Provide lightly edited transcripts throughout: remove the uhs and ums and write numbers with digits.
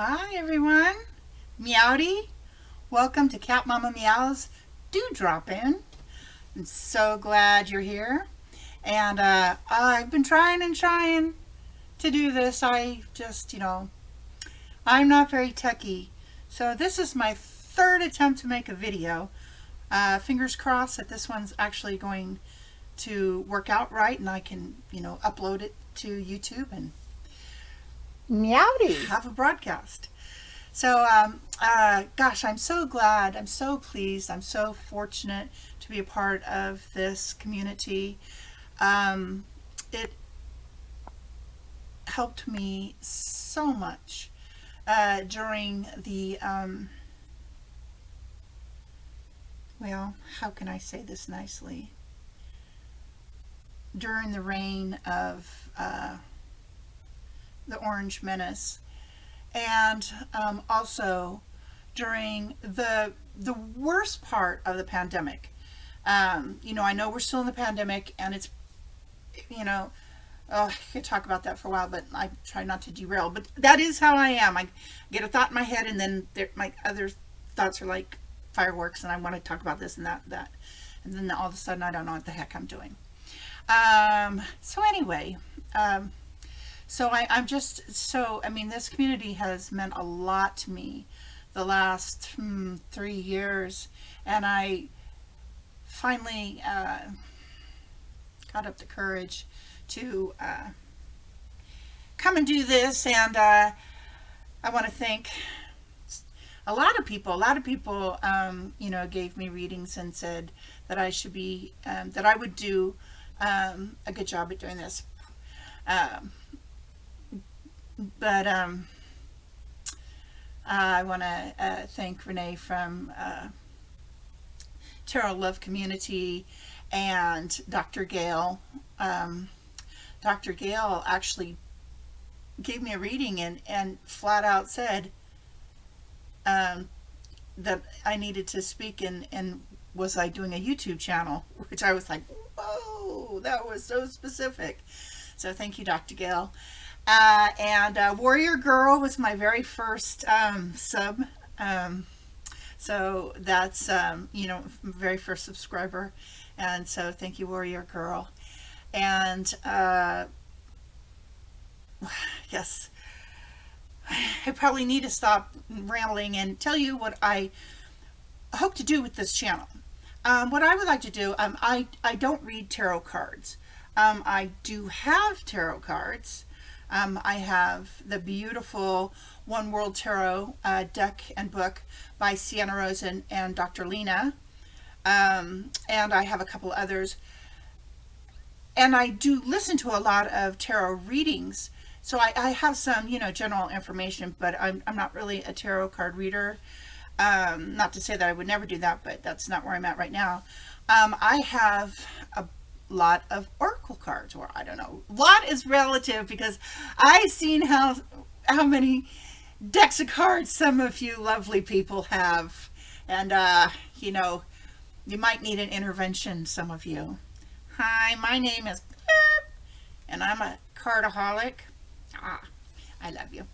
Hi everyone, Meowdy. Welcome to Cat Mama Meow's Drop In. I'm so glad you're here. And I've been trying to do this. I'm not very techy. So this is my third attempt to make a video. Fingers crossed that this one's actually going to work out right and I can, upload it to YouTube and Meowdy. have a broadcast. So, gosh, I'm so glad. I'm so pleased. I'm so fortunate to be a part of this community. It helped me so much during the, well, how can I say this nicely? During the reign of the Orange Menace. And also during the worst part of the pandemic. I know we're still in the pandemic, and it's, I could talk about that for a while, but I try not to derail. But that is how I am. I get a thought in my head, and then my other thoughts are like fireworks, and I want to talk about this and that. And then all of a sudden, I don't know what the heck I'm doing. So anyway, I'm just so, this community has meant a lot to me the last 3 years, and I finally got up the courage to come and do this, and I want to thank a lot of people, gave me readings and said that I should be, that I would do a good job at doing this. But I want to thank Renee from Tarot Love Community and Dr. Gail. Dr. Gail actually gave me a reading and flat out said that I needed to speak and was I doing a YouTube channel, which I was like, whoa, that was so specific. So thank you, Dr. Gail. And Warrior Girl was my very first sub. So that's, very first subscriber. And so thank you, Warrior Girl. And yes, I probably need to stop rambling and tell you what I hope to do with this channel. What I would like to do, I don't read tarot cards. I do have tarot cards. I have the beautiful One World Tarot deck and book by Sienna Rose and Dr. Lena. And I have a couple others. And I do listen to a lot of tarot readings. So I have some, general information, but I'm not really a tarot card reader. Not to say that I would never do that, but that's not where I'm at right now. I have a lot of oracle cards, or I don't know, lot is relative because I've seen how many decks of cards some of you lovely people have, and you might need an intervention, some of you. Hi, my name is and I'm a cardaholic. I love you.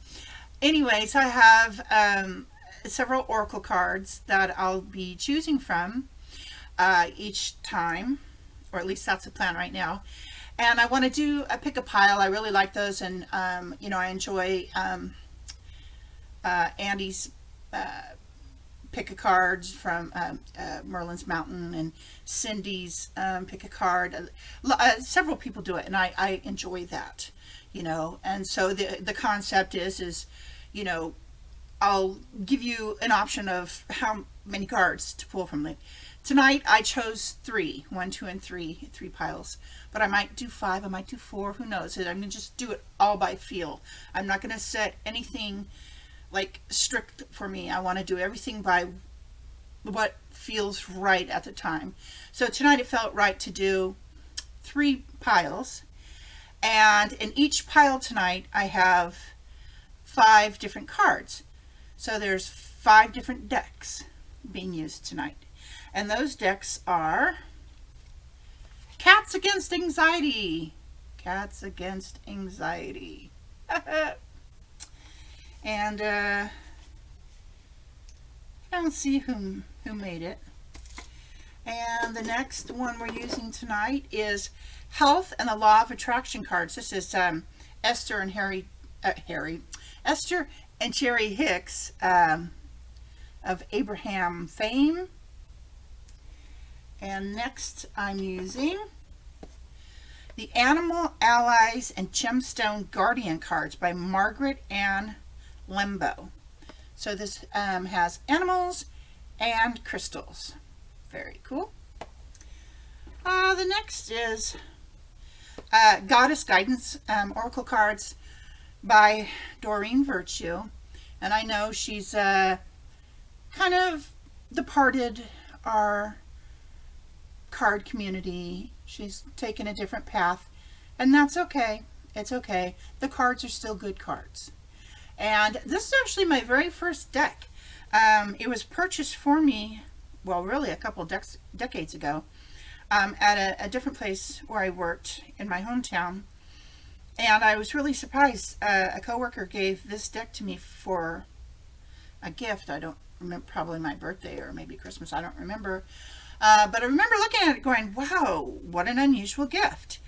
Anyways, I have several oracle cards that I'll be choosing from each time, or at least that's the plan right now. And I want to do a pick a pile. I really like those, and I enjoy Andy's pick a cards from Merlin's Mountain, and Cindy's pick a card. Several people do it, and I enjoy that. And so the concept is I'll give you an option of how many cards to pull from it. Tonight I chose 3, 1, 2, and 3 piles, but I might do 5, I might do 4, who knows. I'm gonna just do it all by feel. I'm not gonna set anything like strict for me. I want to do everything by what feels right at the time. So tonight it felt right to do 3 piles, and in each pile tonight I have 5 different cards. So there's 5 different decks being used tonight. And those decks are Cats Against Anxiety. Cats Against Anxiety. And I don't see who made it. And the next one we're using tonight is Health and the Law of Attraction cards. This is Esther and Esther and Cherry Hicks of Abraham fame. And next I'm using the Animal Allies and Gemstone Guardian cards by Margaret Ann Lembo. So this has animals and crystals. Very cool. The next is Goddess Guidance Oracle cards by Doreen Virtue. And I know she's kind of departed our card community. She's taken a different path, and that's okay. It's okay. The cards are still good cards. And this is actually my very first deck. It was purchased for me, well, really a couple decades ago, at a different place where I worked in my hometown. And I was really surprised. A coworker gave this deck to me for a gift. I don't remember, probably my birthday or maybe Christmas. I don't remember. But I remember looking at it going, wow, what an unusual gift.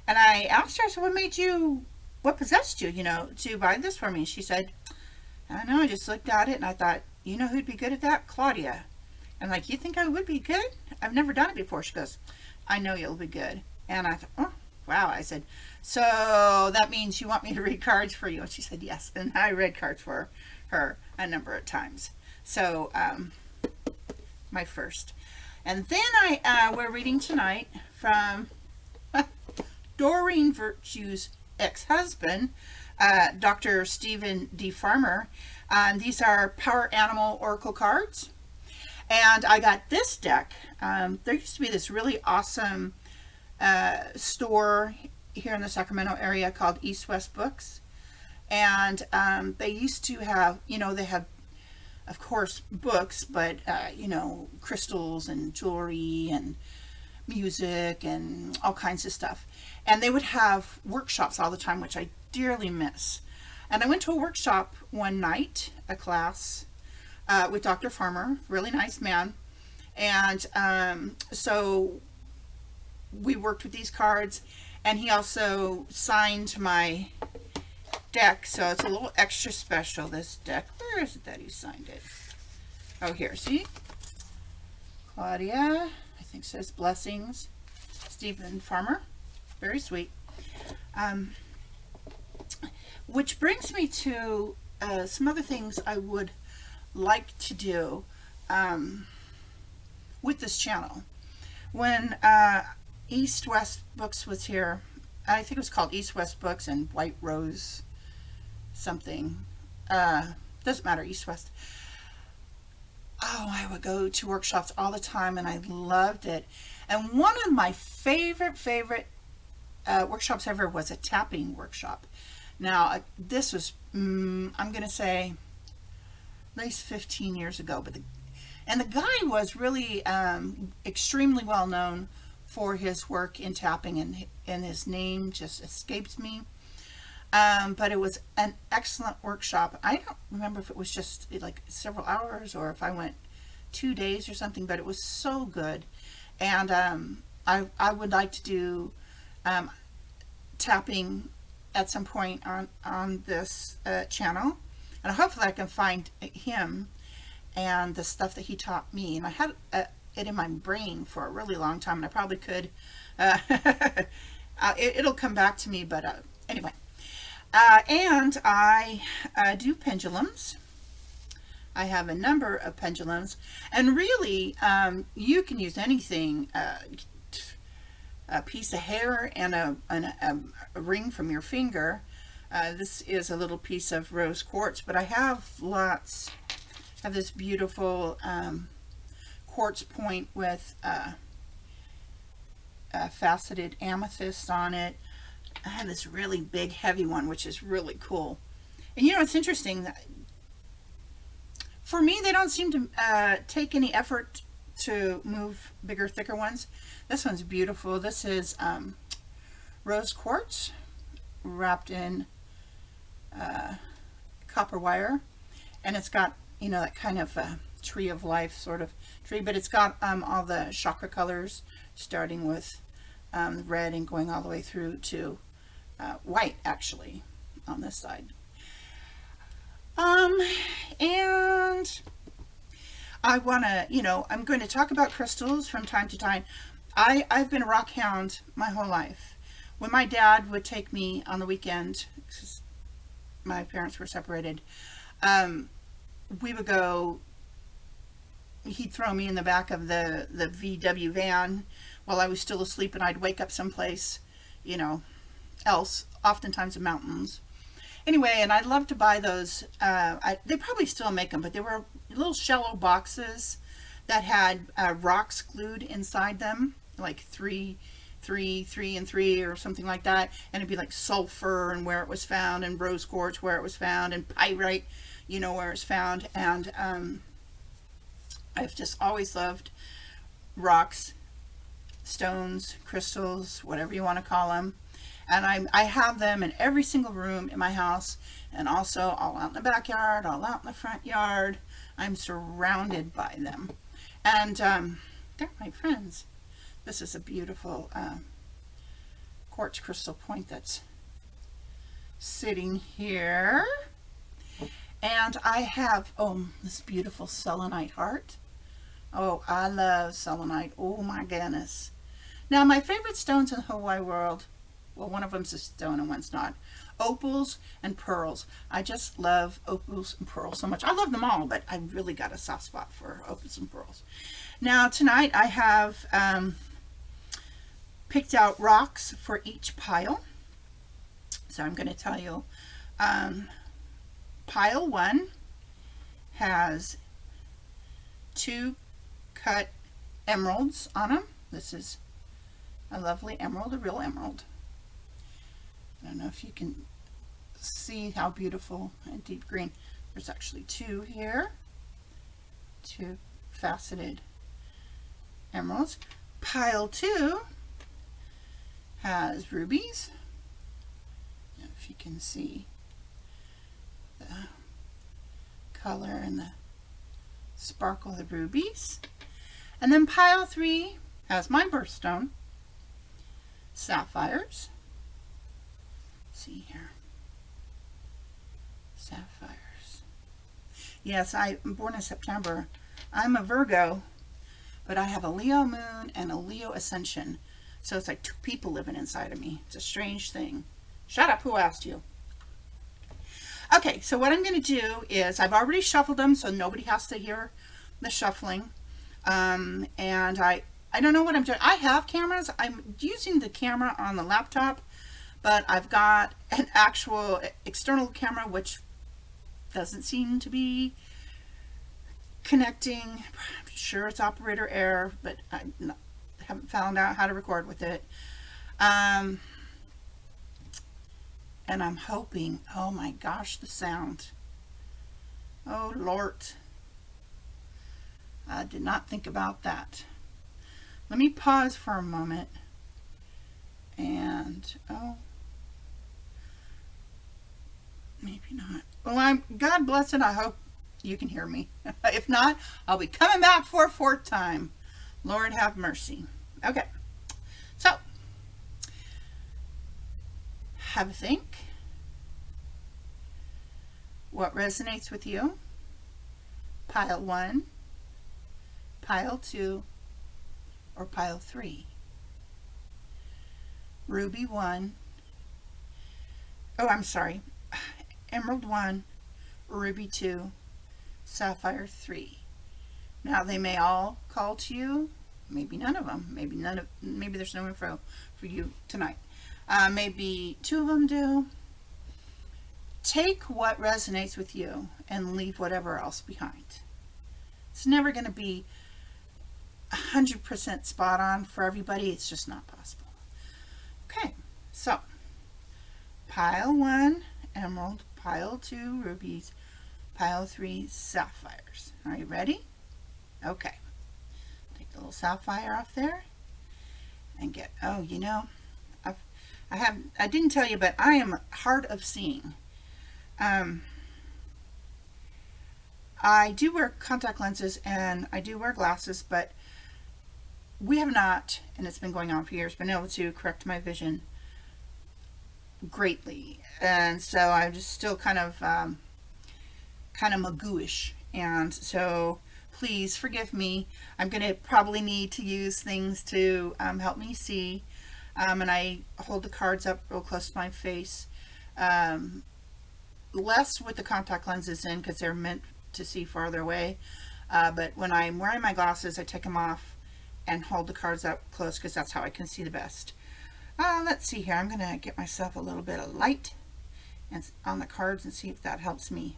And I asked her, so what possessed you, to buy this for me? She said, I don't know, I just looked at it and I thought, you know who'd be good at that? Claudia. I'm like, you think I would be good? I've never done it before. She goes, I know you'll be good. And I thought, oh, wow. I said, so that means you want me to read cards for you? And she said, yes. And I read cards for her a number of times. So, my first. And then we're reading tonight from Doreen Virtue's ex-husband, Dr. Stephen D. Farmer. These are Power Animal Oracle cards. And I got this deck. There used to be this really awesome store here in the Sacramento area called East West Books. And they used to have, they have, of course, books, but, crystals and jewelry and music and all kinds of stuff. And they would have workshops all the time, which I dearly miss. And I went to a workshop one night, a class, with Dr. Farmer, really nice man. And so we worked with these cards, and he also signed my deck, so it's a little extra special, this deck. Where is it that he signed it? Oh, here, see? Claudia, I think says blessings. Stephen Farmer, very sweet. Which brings me to some other things I would like to do with this channel. When East West Books was here, I think it was called East West Books and White Rose something, doesn't matter, East West. Oh, I would go to workshops all the time and I loved it. And one of my favorite workshops ever was a tapping workshop. Now this was I'm gonna say at least 15 years ago, but the guy was really extremely well known for his work in tapping, and his name just escapes me. But it was an excellent workshop. I don't remember if it was just like several hours or if I went 2 days or something, but it was so good. And I would like to do tapping at some point on this channel, and hopefully I can find him and the stuff that he taught me. And I had it in my brain for a really long time, and I probably could it'll come back to me, but anyway. And I do pendulums. I have a number of pendulums, and really you can use anything, a piece of hair and a ring from your finger. This is a little piece of rose quartz, but I have lots. I have this beautiful quartz point with faceted amethyst on it. I have this really big heavy one, which is really cool. And it's interesting that for me, they don't seem to take any effort to move bigger, thicker ones. This one's beautiful. This is rose quartz wrapped in copper wire, and it's got, you know, that kind of tree of life sort of tree, but it's got all the chakra colors, starting with red and going all the way through to white, actually, on this side. And I want to, you know, I'm going to talk about crystals from time to time. I've been a rock hound my whole life. When my dad would take me on the weekend, because my parents were separated, we would go, he'd throw me in the back of the VW van while I was still asleep, and I'd wake up someplace, you know, else, oftentimes in mountains. Anyway, and I'd love to buy those. They probably still make them, but they were little shallow boxes that had rocks glued inside them, like three and three or something like that. And it'd be like sulfur and where it was found, and rose quartz where it was found, and pyrite, you know, where it's found. And I've just always loved rocks, stones, crystals, whatever you want to call them. And I have them in every single room in my house, and also all out in the backyard, all out in the front yard. I'm surrounded by them. And they're my friends. This is a beautiful quartz crystal point that's sitting here. And I have, this beautiful selenite heart. Oh, I love selenite. Oh my goodness. Now, my favorite stones in the whole wide world, well, one of them's a stone and one's not. Opals and pearls. I just love opals and pearls so much. I love them all, but I really got a soft spot for opals and pearls. Now, tonight I have picked out rocks for each pile. So I'm going to tell you, pile 1 has 2 cut emeralds on them. This is a lovely emerald, a real emerald. I don't know if you can see how beautiful and deep green. There's actually 2 here, 2 faceted emeralds. Pile 2 has rubies. If you can see the color and the sparkle of the rubies. And then pile 3 has my birthstone, sapphires. See here, sapphires. Yes, I'm born in September. I'm a Virgo, but I have a Leo moon and a Leo ascension, so it's like 2 people living inside of me. It's a strange thing. Shut up, who asked you? Okay, so what I'm going to do is, I've already shuffled them so nobody has to hear the shuffling, and I don't know what I'm doing. I have cameras. I'm using the camera on the laptop, but I've got an actual external camera which doesn't seem to be connecting. I'm sure it's operator error, but I haven't found out how to record with it. And I'm hoping, oh my gosh, the sound. Oh Lord. I did not think about that. Let me pause for a moment. And, maybe not. Well, God bless it. I hope you can hear me. If not, I'll be coming back for a 4th time. Lord have mercy. Okay. So, have a think. What resonates with you? Pile 1, pile 2, or pile 3? Ruby 1. Oh, I'm sorry. Emerald 1, Ruby 2, Sapphire 3. Now, they may all call to you. Maybe none of them. Maybe there's no info for you tonight. Maybe 2 of them do. Take what resonates with you and leave whatever else behind. It's never going to be 100% spot on for everybody. It's just not possible. Okay, so pile 1, emerald, pile 2, rubies, pile 3, sapphires. Are you ready? Okay. Take the little sapphire off there and get, oh, you know, I didn't tell you, but I am hard of seeing. I do wear contact lenses and I do wear glasses, but we have not, and it's been going on for years, been able to correct my vision greatly. And so I'm just still kind of magooish. And so please forgive me. I'm going to probably need to use things to help me see. And I hold the cards up real close to my face. Less with the contact lenses in because they're meant to see farther away. But when I'm wearing my glasses, I take them off and hold the cards up close because that's how I can see the best. Let's see here. I'm going to get myself a little bit of light and on the cards and see if that helps me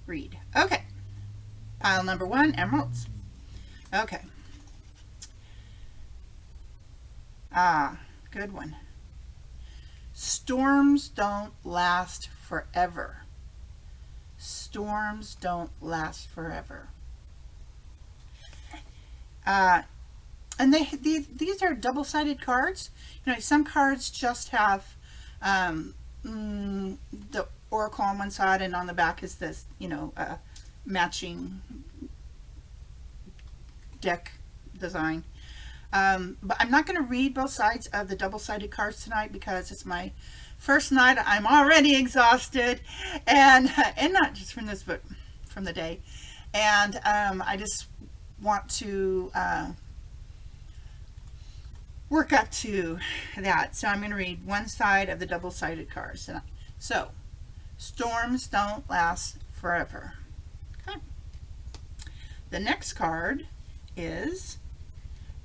read. Okay. Pile number 1, emeralds. Okay. Good one. Storms don't last forever. Storms don't last forever. And these are double-sided cards. You know, some cards just have the oracle on one side, and on the back is this, you know, matching deck design. But I'm not going to read both sides of the double-sided cards tonight because it's my first night. I'm already exhausted, and not just from this, but from the day. And I just want to work up to that. So I'm going to read one side of the double-sided cards. So, storms don't last forever. Okay. The next card is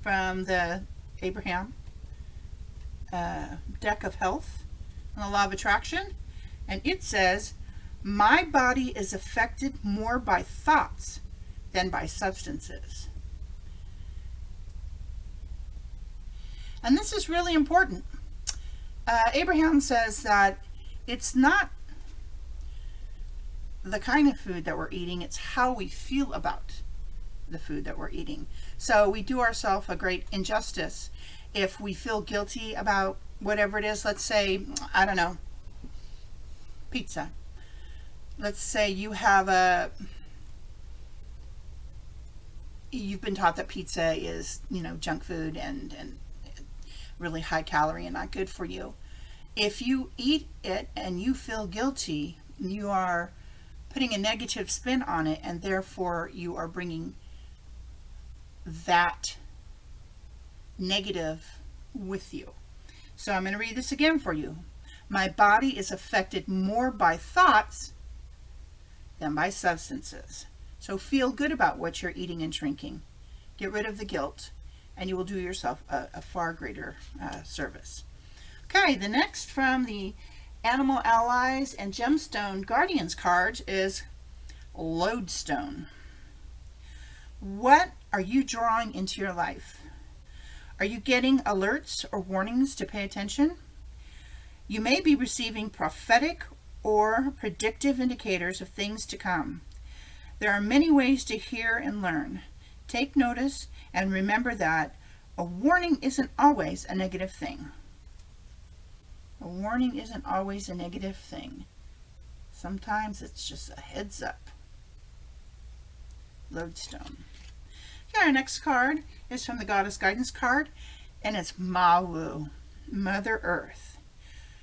from the Abraham deck of health and the law of attraction, and it says, "My body is affected more by thoughts than by substances." And this is really important. Abraham says that it's not the kind of food that we're eating, it's how we feel about the food that we're eating. So we do ourselves a great injustice if we feel guilty about whatever it is. Let's say, I don't know, pizza. Let's say you've been taught that pizza is, you know, junk food and really high calorie and not good for you. If you eat it and you feel guilty, you are putting a negative spin on it, and therefore you are bringing that negative with you. So I'm going to read this again for you. My body is affected more by thoughts than by substances. So feel good about what you're eating and drinking. Get rid of the guilt, and you will do yourself a far greater service. Okay, the next from the Animal Allies and Gemstone Guardians cards is Lodestone. What are you drawing into your life? Are you getting alerts or warnings to pay attention? You may be receiving prophetic or predictive indicators of things to come. There are many ways to hear and learn. Take notice and remember that a warning isn't always a negative thing. A warning isn't always a negative thing. Sometimes it's just a heads up. Lodestone. Okay, our next card is from the Goddess Guidance card, and it's Mawu, Mother Earth.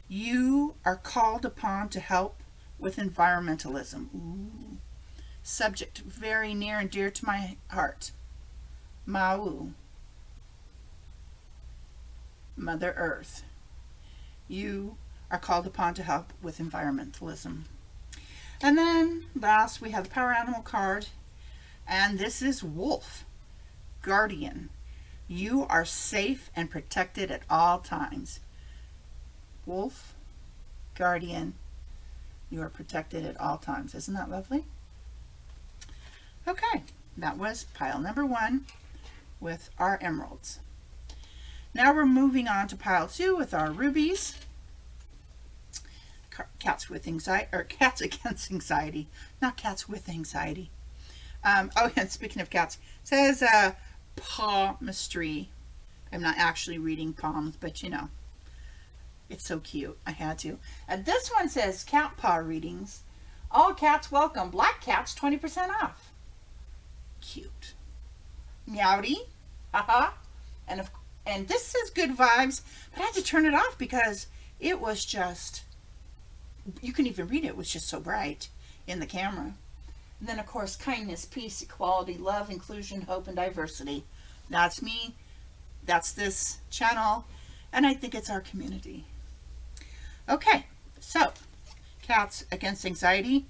You are called upon to help with environmentalism. Ooh. Subject very near and dear to my heart. Mawu, Mother Earth. You are called upon to help with environmentalism. And then last we have the Power Animal card, and this is Wolf, Guardian. You are safe and protected at all times. Wolf, Guardian, you are protected at all times. Isn't that lovely? Okay, that was pile number 1 with our emeralds. Now we're moving on to pile 2 with our rubies. Cats with anxiety, or cats against anxiety, not cats with anxiety. Oh, and speaking of cats, it says palmistry. I'm not actually reading palms, but you know, it's so cute. I had to. And this one says cat paw readings All cats welcome. Black cats 20% off. Cute. Meowdy. Haha. And this is good vibes, but I had to turn it off because it was just, you couldn't even read it. It was just so bright in the camera. And then, of course, kindness, peace, equality, love, inclusion, hope, and diversity. That's me. That's this channel. And I think it's our community. Okay, so Cats Against Anxiety.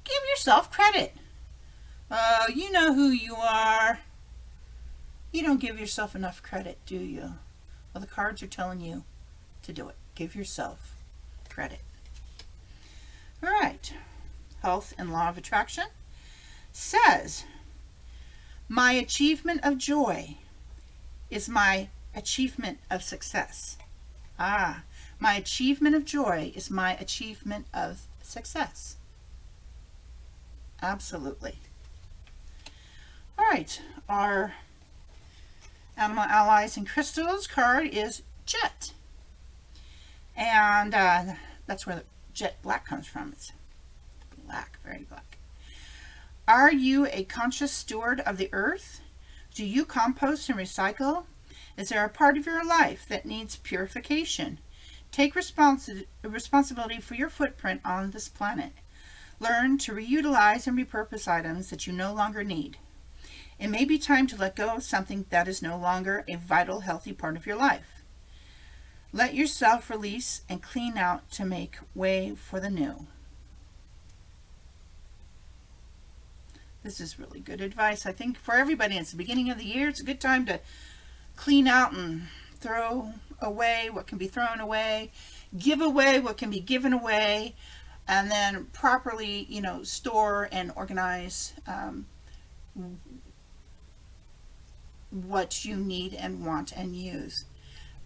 Give yourself credit. Oh, you know who you are. You don't give yourself enough credit, do you? Well, the cards are telling you to do it. Give yourself credit. All right. Health and Law of Attraction says, my achievement of joy is my achievement of success. Ah, my achievement of joy is my achievement of success. Absolutely. All right, our Animal Allies and Crystals card is Jet. And that's where the jet black comes from. It's black, very black. Are you a conscious steward of the earth? Do you compost and recycle? Is there a part of your life that needs purification? Take responsibility for your footprint on this planet. Learn to reutilize and repurpose items that you no longer need. It may be time to let go of something that is no longer a vital, healthy part of your life. Let yourself release and clean out to make way for the new. This is really good advice, I think, for everybody. It's the beginning of the year. It's a good time to clean out and throw away what can be thrown away, give away what can be given away, and then properly, store and organize what you need and want and use.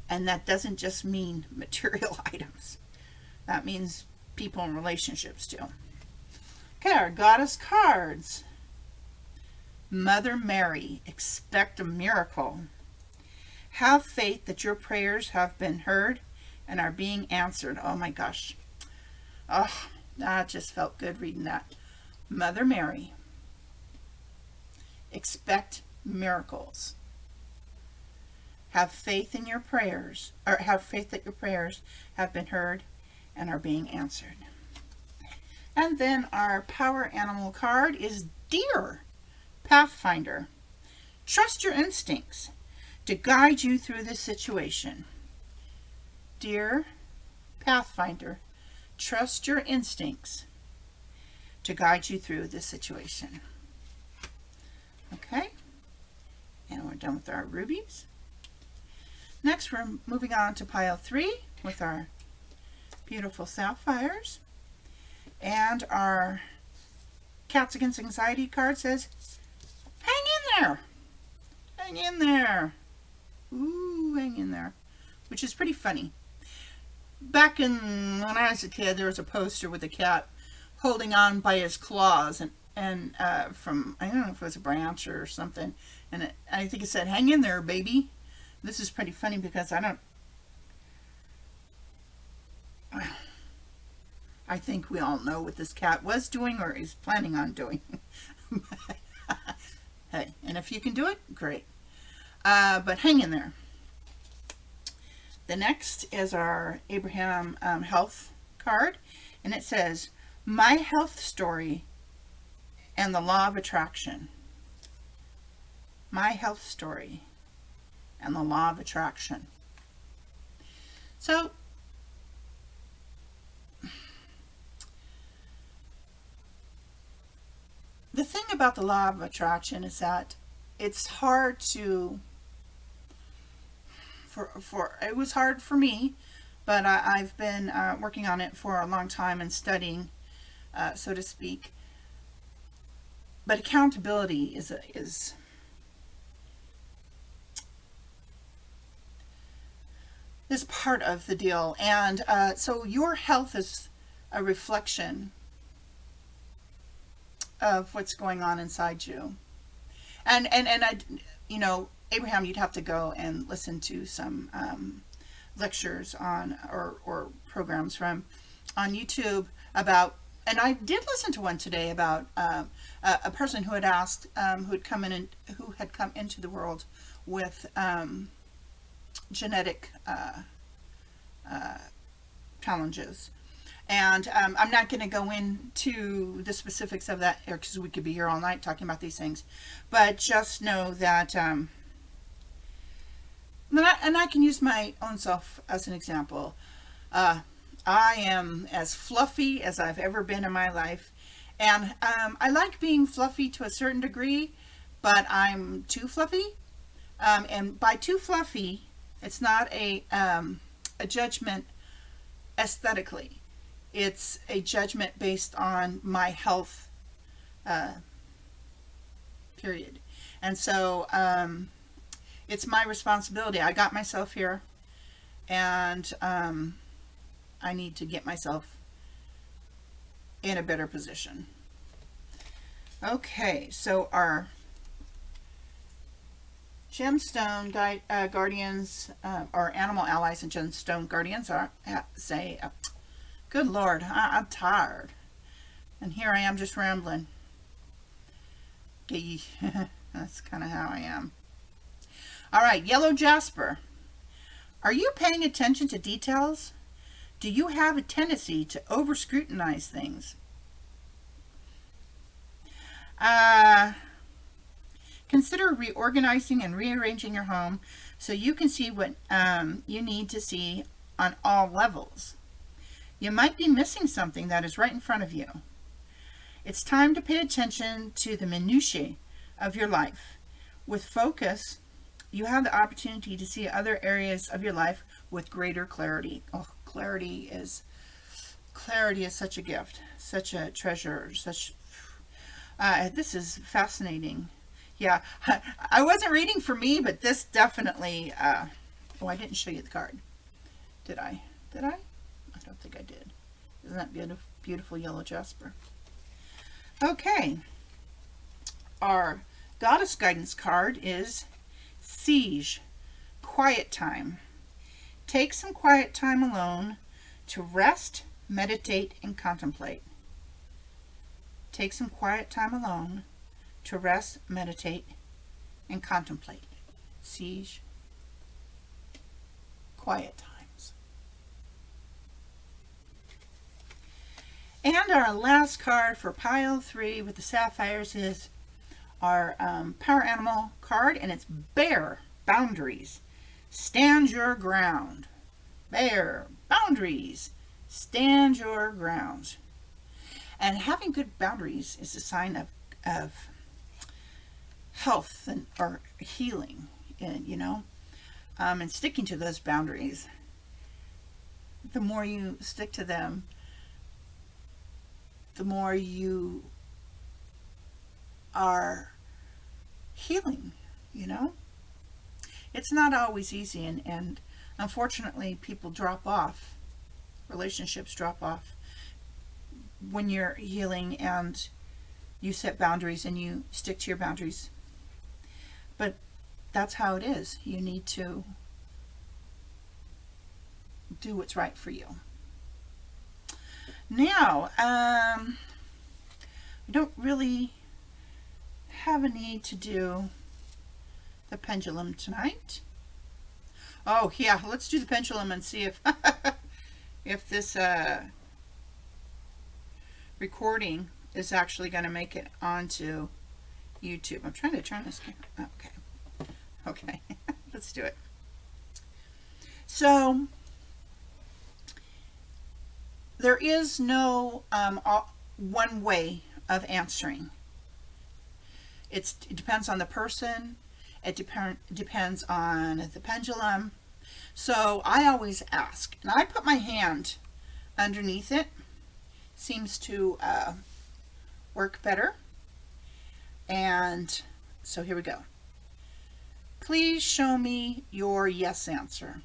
And that doesn't just mean material items. That means people and relationships too. Okay, our goddess cards. Mother Mary, expect a miracle. Have faith that your prayers have been heard and are being answered. Oh my gosh. Oh, that just felt good reading that. Mother Mary, expect miracles. Have faith in your prayers, or have faith that your prayers have been heard and are being answered. And then our power animal card is Deer, Pathfinder. Trust your instincts to guide you through this situation. Deer, Pathfinder, trust your instincts to guide you through this situation. Okay, and we're done with our rubies. Next, we're moving on to pile 3 with our beautiful sapphires. And our Cats Against Anxiety card says, hang in there. Hang in there. Ooh, hang in there. Which is pretty funny. Back when I was a kid, there was a poster with a cat holding on by his claws and from, I don't know if it was a branch or something. And I think it said, hang in there, baby. This is pretty funny because I think we all know what this cat was doing or is planning on doing. Hey, and if you can do it, great. But hang in there. The next is our Abraham health card, and it says, my health story and the law of attraction. My health story and the law of attraction. So, the thing about the law of attraction is that it's hard to, it was hard for me, but I've been working on it for a long time and studying, so to speak. But accountability is part of the deal, and so your health is a reflection of what's going on inside you. And I, Abraham, you'd have to go and listen to some lectures on or programs on YouTube about and I did listen to one today about a person who had asked, who had come in and who had come into the world with genetic challenges. And I'm not going to go into the specifics of that because we could be here all night talking about these things. But just know that, and I can use my own self as an example. I am as fluffy as I've ever been in my life. And I like being fluffy to a certain degree, but I'm too fluffy. And by too fluffy, it's not a judgment aesthetically. It's a judgment based on my health, period. And so it's my responsibility. I got myself here, and I need to get myself in a better position. Okay, so our gemstone guardians, or animal allies and gemstone guardians are say, good Lord, I'm tired. And here I am just rambling. That's kind of how I am. All right, yellow jasper. Are you paying attention to details? Do you have a tendency to over-scrutinize things? Consider reorganizing and rearranging your home so you can see what you need to see on all levels. You might be missing something that is right in front of you. It's time to pay attention to the minutiae of your life. With focus, you have the opportunity to see other areas of your life with greater clarity. Oh, clarity is such a gift, such a treasure, this is fascinating. Yeah, I wasn't reading for me, but this definitely, oh, I didn't show you the card. Did I? Did I? I don't think I did. Isn't that beautiful, beautiful yellow jasper? Okay. Our goddess guidance card is Siege, quiet time. Take some quiet time alone to rest, meditate, and contemplate. Take some quiet time alone to rest, meditate, and contemplate. Siege, quiet times. And our last card for pile 3 with the sapphires is our power animal card, and it's Bear Boundaries. Stand your ground. Bear Boundaries. Stand your ground. And having good boundaries is a sign of health or healing, and sticking to those boundaries. The more you stick to them, the more you are healing, It's not always easy, and unfortunately people drop off. Relationships drop off when you're healing and you set boundaries and you stick to your boundaries. But that's how it is. You need to do what's right for you. Now, I don't really have a need to do the pendulum tonight. Oh yeah, let's do the pendulum and see if if this recording is actually going to make it onto YouTube. I'm trying to turn this camera. Okay. Let's do it. So there is no one way of answering. It depends on the person. It depends on the pendulum. So I always ask, and I put my hand underneath it. Seems to work better. And so here we go. Please show me your yes answer.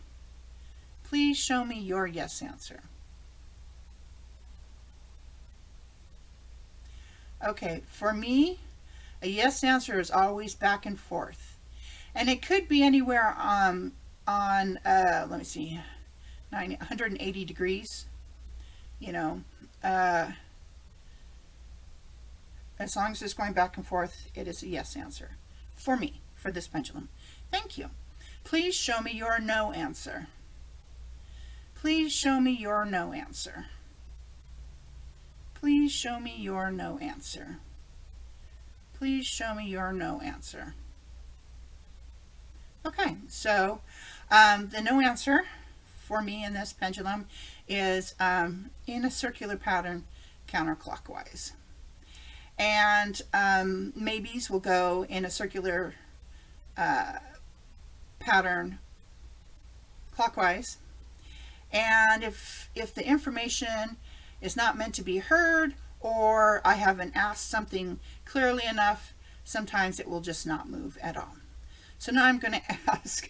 Please show me your yes answer. Okay, for me, a yes answer is always back and forth. And it could be anywhere on let me see, 180 degrees, as long as it's going back and forth, it is a yes answer for me, for this pendulum. Thank you. Please show me your no answer. Please show me your no answer. Please show me your no answer. Please show me your no answer. Okay, so the no answer for me in this pendulum is in a circular pattern counterclockwise. And maybes will go in a circular pattern clockwise. And if the information is not meant to be heard, or I haven't asked something clearly enough, sometimes it will just not move at all. So now I'm going to ask,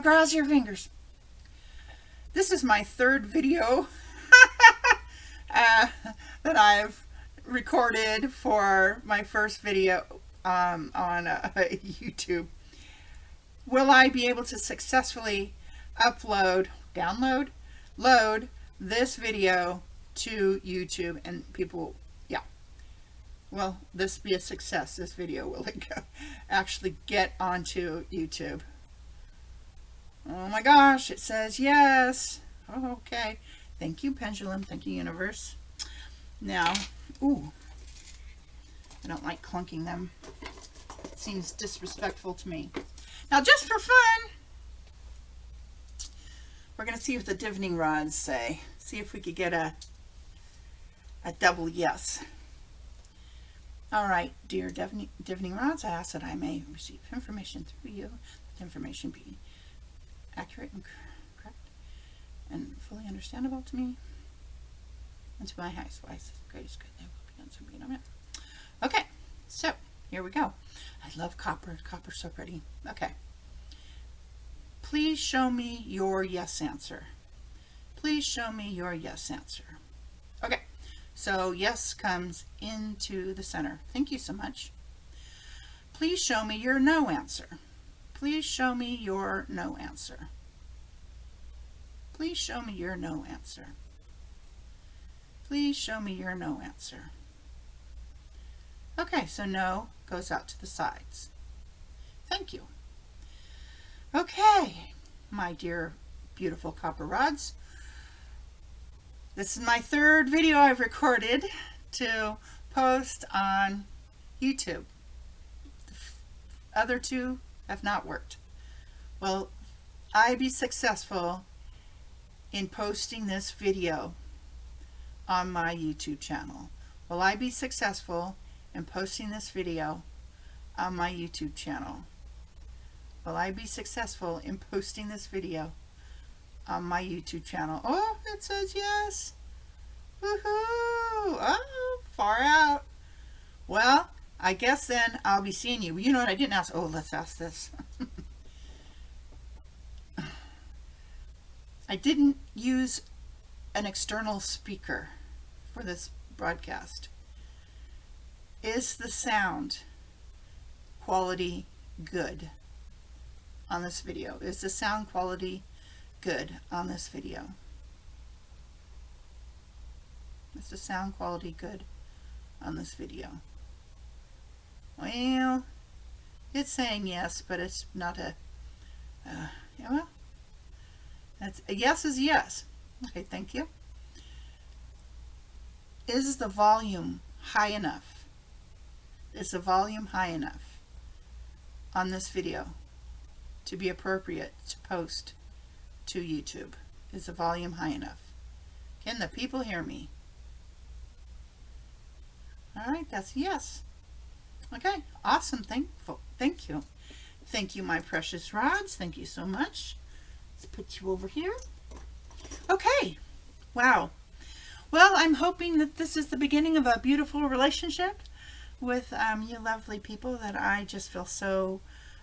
cross your fingers. This is my third video that I've recorded for my first video on YouTube. Will I be able to successfully load this video to YouTube, and people, yeah, will this be a success? This video, will it actually get onto YouTube? Oh my gosh, it says yes. Oh, okay. Thank you, pendulum. Thank you, universe. Now, ooh, I don't like clunking them. It seems disrespectful to me. Now, just for fun, we're going to see what the divining rods say. See if we could get a double yes. All right, dear divining rods, I ask that I may receive information through you, that information be accurate and correct and fully understandable to me, and to my highest wise, greatest good, they will be done, so be it. Amen. Okay, so here we go. I love copper. Copper's so pretty. Okay. Please show me your yes answer. Please show me your yes answer. Okay, so yes comes into the center. Thank you so much. Please show me your no answer. Please show me your no answer. Please show me your no answer. Please show me your no answer. Okay, so no goes out to the sides. Thank you. Okay, my dear beautiful copper rods. This is my third video I've recorded to post on YouTube. The other two have not worked. Will I be successful in posting this video on my YouTube channel? Will I be successful in posting this video on my YouTube channel? Will I be successful in posting this video on my YouTube channel? Oh, it says yes. Woohoo! Oh, far out. Well, I guess then I'll be seeing you. You know what I didn't ask? Oh, let's ask this. I didn't use an external speaker for this broadcast. Is the sound quality good on this video? Is the sound quality good on this video? Is the sound quality good on this video? Well, it's saying yes, but it's not a, yeah, well, that's, a yes is a yes. Okay, thank you. Is the volume high enough? Is the volume high enough on this video to be appropriate to post to YouTube? Is the volume high enough? Can the people hear me? All right, that's a yes. Okay, awesome. Thank you. Thank you, my precious rods. Thank you so much. Let's put you over here. Okay. Wow. Well, I'm hoping that this is the beginning of a beautiful relationship with you lovely people that I just feel so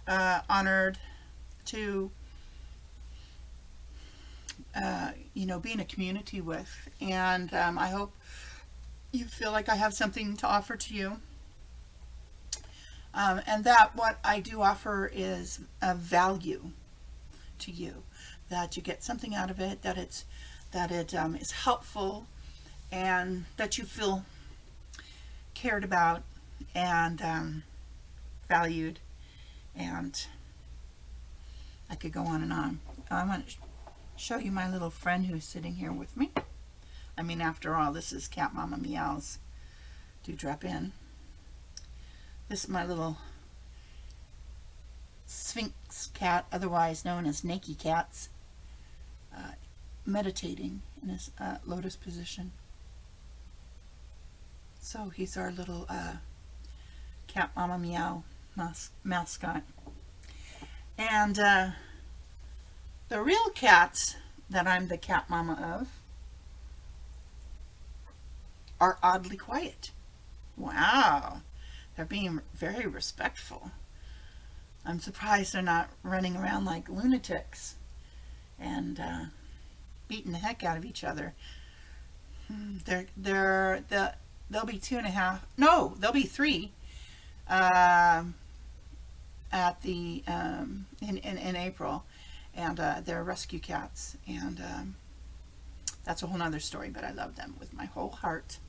honored to be in a community with, and I hope you feel like I have something to offer to you, and that what I do offer is a value to you, that you get something out of it, that it is helpful, and that you feel cared about and valued, and I could go on and on. I want to show you my little friend who's sitting here with me. I mean, after all, this is Cat Mama Meows. Do drop in. This is my little Sphinx cat, otherwise known as Nakey Cats, meditating in his lotus position. So he's our little Cat Mama Meow mascot. And the real cats that I'm the cat mama of are oddly quiet. Wow, they're being very respectful. I'm surprised they're not running around like lunatics and beating the heck out of each other. They'll be 2.5. No, they'll be 3 at the in April, and they're rescue cats, and that's a whole nother story. But I love them with my whole heart.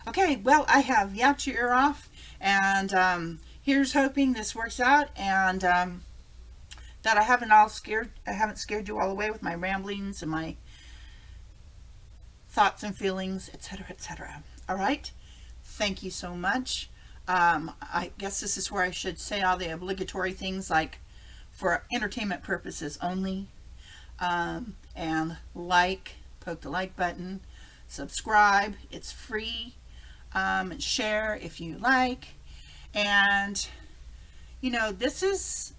Okay, well, I have yapped your ear off, and here's hoping this works out, and that I haven't scared you all away with my ramblings and my thoughts and feelings, etc., etc. All right, thank you so much. I guess this is where I should say all the obligatory things, like for entertainment purposes only, and poke the like button, subscribe, it's free, and share if you like. And you know, this is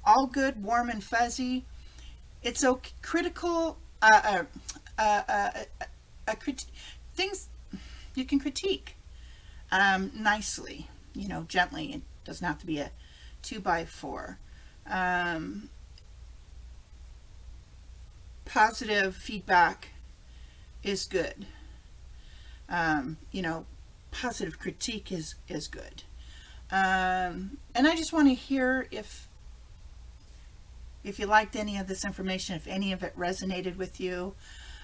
all good, warm and fuzzy. It's so critical, things you can critique nicely, you know, gently. It doesn't have to be a 2x4. Positive feedback is good. You know, positive critique is good. And I just want to hear if you liked any of this information, if any of it resonated with you.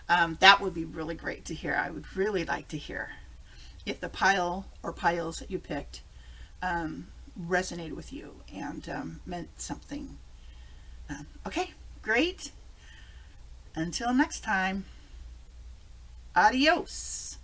That would be really great to hear. I would really like to hear if the pile or piles that you picked resonated with you and meant something. Okay, great. Until next time, adios.